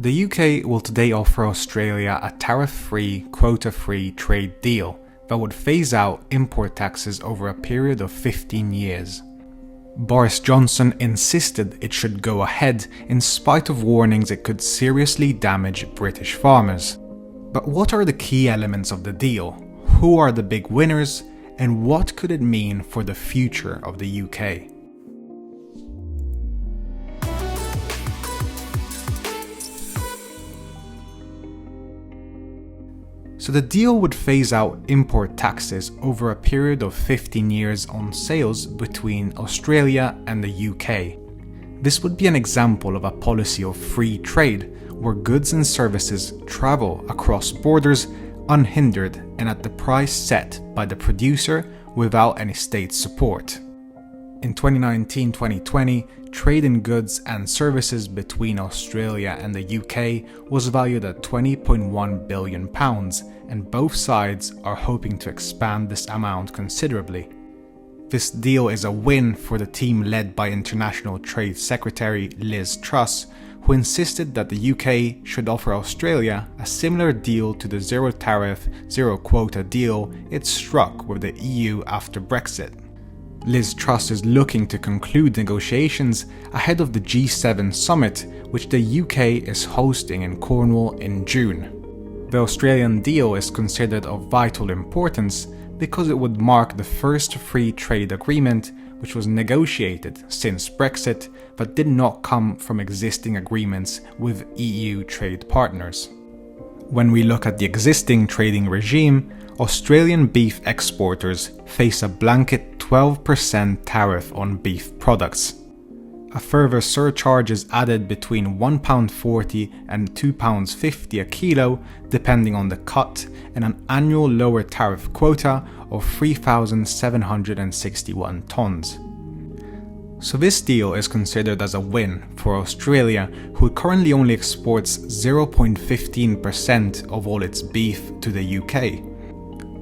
The UK will today offer Australia a tariff-free, quota-free trade deal that would phase out import taxes over a period of 15 years. Boris Johnson insisted it should go ahead in spite of warnings it could seriously damage British farmers. But what are the key elements of the deal? Who are the big winners? And what could it mean for the future of the UK? So the deal would phase out import taxes over a period of 15 years on sales between Australia and the UK. This would be an example of a policy of free trade where goods and services travel across borders unhindered and at the price set by the producer without any state support. In 2019-2020, trade in goods and services between Australia and the UK was valued at £20.1 billion, and both sides are hoping to expand this amount considerably. This deal is a win for the team led by International Trade Secretary Liz Truss, who insisted that the UK should offer Australia a similar deal to the zero tariff, zero quota deal it struck with the EU after Brexit. Liz Truss is looking to conclude negotiations ahead of the G7 summit, which the UK is hosting in Cornwall in June. The Australian deal is considered of vital importance because it would mark the first free trade agreement which was negotiated since Brexit but did not come from existing agreements with EU trade partners. When we look at the existing trading regime, Australian beef exporters face a blanket 12% tariff on beef products. A further surcharge is added between £1.40 and £2.50 a kilo depending on the cut, and an annual lower tariff quota of 3,761 tonnes. So this deal is considered as a win for Australia, who currently only exports 0.15% of all its beef to the UK.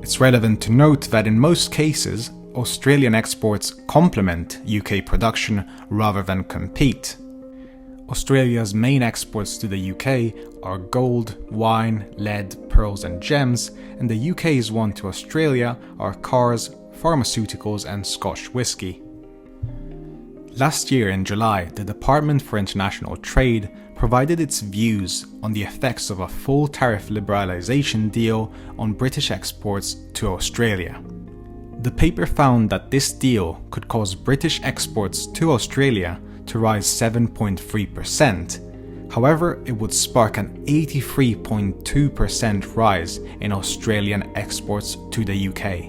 It's relevant to note that in most cases, Australian exports complement UK production rather than compete. Australia's main exports to the UK are gold, wine, lead, pearls and gems, and the UK's one to Australia are cars, pharmaceuticals and Scotch whisky. Last year in July, the Department for International Trade provided its views on the effects of a full tariff liberalisation deal on British exports to Australia. The paper found that this deal could cause British exports to Australia to rise 7.3%. However, it would spark an 83.2% rise in Australian exports to the UK.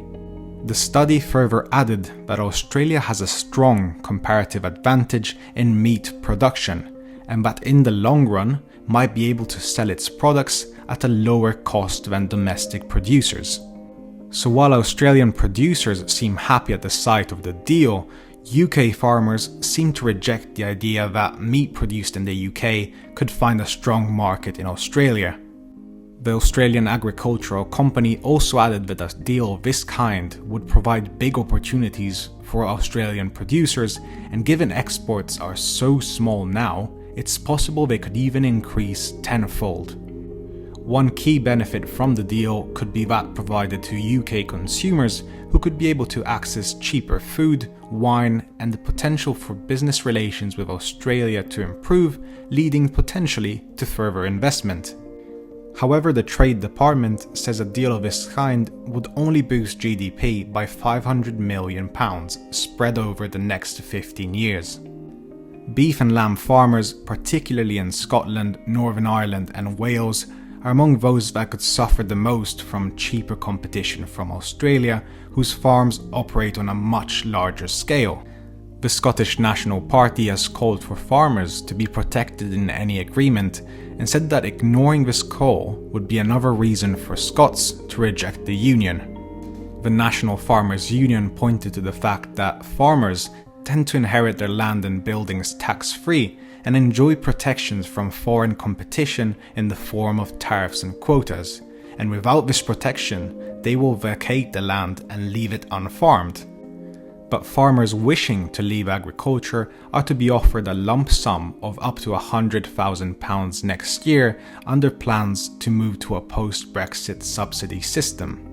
The study further added that Australia has a strong comparative advantage in meat production, and that in the long run might be able to sell its products at a lower cost than domestic producers. So while Australian producers seem happy at the sight of the deal, UK farmers seem to reject the idea that meat produced in the UK could find a strong market in Australia. The Australian Agricultural Company also added that a deal of this kind would provide big opportunities for Australian producers, and given exports are so small now, it's possible they could even increase tenfold. One key benefit from the deal could be that provided to UK consumers who could be able to access cheaper food, wine, and the potential for business relations with Australia to improve, leading potentially to further investment. However, the Trade Department says a deal of this kind would only boost GDP by £500 million spread over the next 15 years. Beef and lamb farmers, particularly in Scotland, Northern Ireland and Wales, are among those that could suffer the most from cheaper competition from Australia, whose farms operate on a much larger scale. The Scottish National Party has called for farmers to be protected in any agreement, and said that ignoring this call would be another reason for Scots to reject the union. The National Farmers Union pointed to the fact that farmers tend to inherit their land and buildings tax-free and enjoy protections from foreign competition in the form of tariffs and quotas, and without this protection, they will vacate the land and leave it unfarmed. but farmers wishing to leave agriculture are to be offered a lump sum of up to £100,000 next year under plans to move to a post-Brexit subsidy system.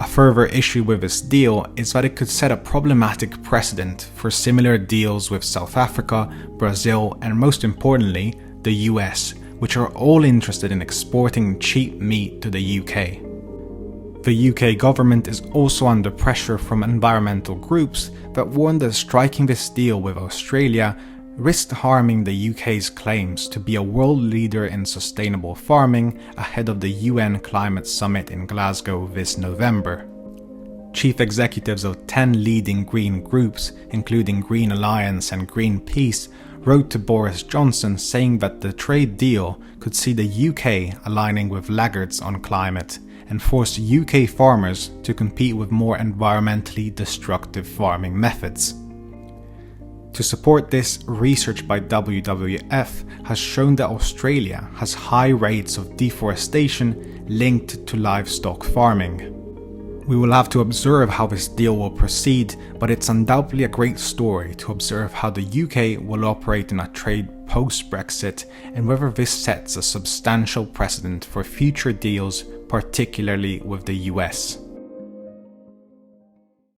A further issue with this deal is that it could set a problematic precedent for similar deals with South Africa, Brazil, and most importantly, the US, which are all interested in exporting cheap meat to the UK. The UK government is also under pressure from environmental groups that warn that striking this deal with Australia risked harming the UK's claims to be a world leader in sustainable farming ahead of the UN Climate Summit in Glasgow this November. Chief executives of 10 leading green groups, including Green Alliance and Greenpeace, wrote to Boris Johnson saying that the trade deal could see the UK aligning with laggards on climate and force UK farmers to compete with more environmentally destructive farming methods. To support this, research by WWF has shown that Australia has high rates of deforestation linked to livestock farming. We will have to observe how this deal will proceed, but it's undoubtedly a great story to observe how the UK will operate in a trade post-Brexit and whether this sets a substantial precedent for future deals, particularly with the US.